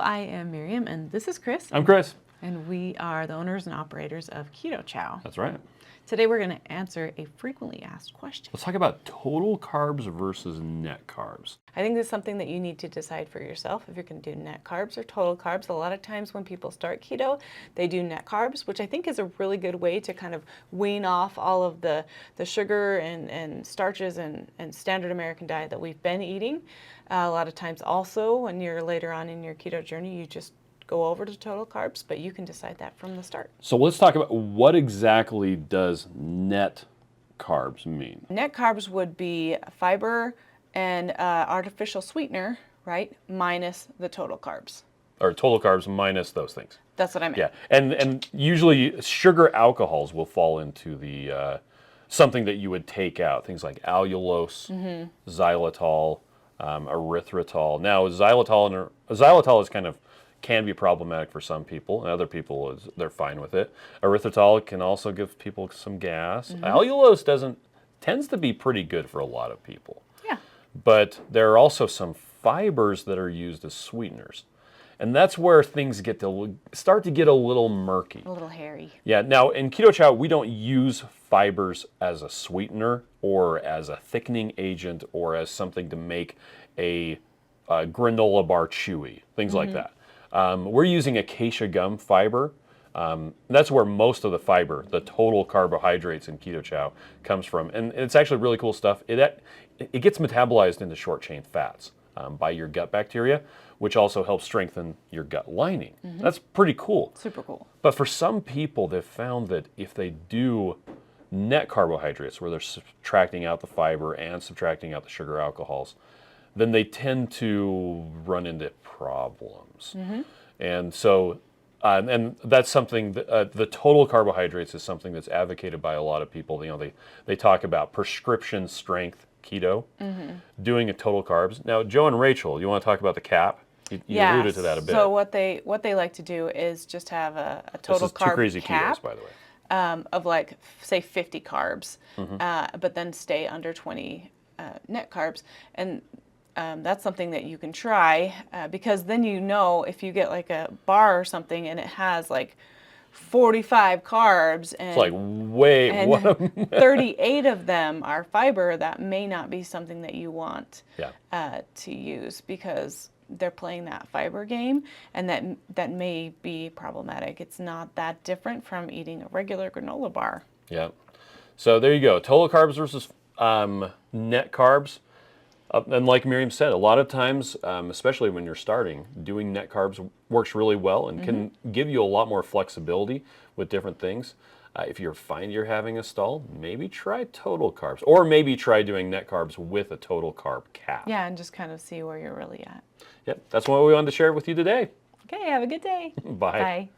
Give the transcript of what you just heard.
I am Miriam, and this is Chris. I'm Chris. And we are the owners and operators of Keto Chow. That's right. Today we're going to answer a frequently asked question. Let's talk about total carbs versus net carbs. I think this is something that you need to decide for yourself if you're going to do net carbs or total carbs. A lot of times when people start keto, they do net carbs, which I think is a really good way to kind of wean off all of the sugar and starches and standard American diet that we've been eating. A lot of times also when you're later on in your keto journey, you just go over to total carbs, but you can decide that from the start. So let's talk about what exactly does net carbs mean? Net carbs would be fiber and artificial sweetener, right, minus the total carbs. Or total carbs minus those things. That's what I meant. Yeah, and usually sugar alcohols will fall into the something that you would take out, things like allulose, xylitol, erythritol. Now, xylitol is kind of can be problematic for some people, and other people they're fine with it. Erythritol can also give people some gas. Allulose tends to be pretty good for a lot of people. Yeah. But there are also some fibers that are used as sweeteners. And that's where things start to get a little murky. A little hairy. Yeah, now in Keto Chow, we don't use fibers as a sweetener or as a thickening agent or as something to make a granola bar chewy, things like that. We're using acacia gum fiber. That's where most of the fiber, the total carbohydrates in Keto Chow comes from. And it's actually really cool stuff. It gets metabolized into short chain fats by your gut bacteria, which also helps strengthen your gut lining. That's pretty cool. Super cool. But for some people, they've found that if they do net carbohydrates, where they're subtracting out the fiber and subtracting out the sugar alcohols, then they tend to run into problems. And so, and that's something, the total carbohydrates is something that's advocated by a lot of people. You know, they talk about prescription strength keto, doing a total carbs. Now, Joe and Rachel, you want to talk about the cap? You alluded to that a bit. So what they like to do is just have a total carb This is Two Crazy cap Ketos, by the way. of like, say, 50 carbs, but then stay under 20 net carbs. And that's something that you can try because then you know if you get like a bar or something and it has like 45 carbs and, It's like, wait, what? 38 of them are fiber, that may not be something that you want to use because they're playing that fiber game, and that may be problematic. It's not that different from eating a regular granola bar. Yeah. So there you go. Total carbs versus net carbs. And like Miriam said, a lot of times, especially when you're starting, doing net carbs works really well and can give you a lot more flexibility with different things. If you find you're having a stall, maybe try total carbs, or maybe try doing net carbs with a total carb cap. Yeah, and just kind of see where you're really at. Yep, that's what we wanted to share with you today. Okay, have a good day. Bye. Bye.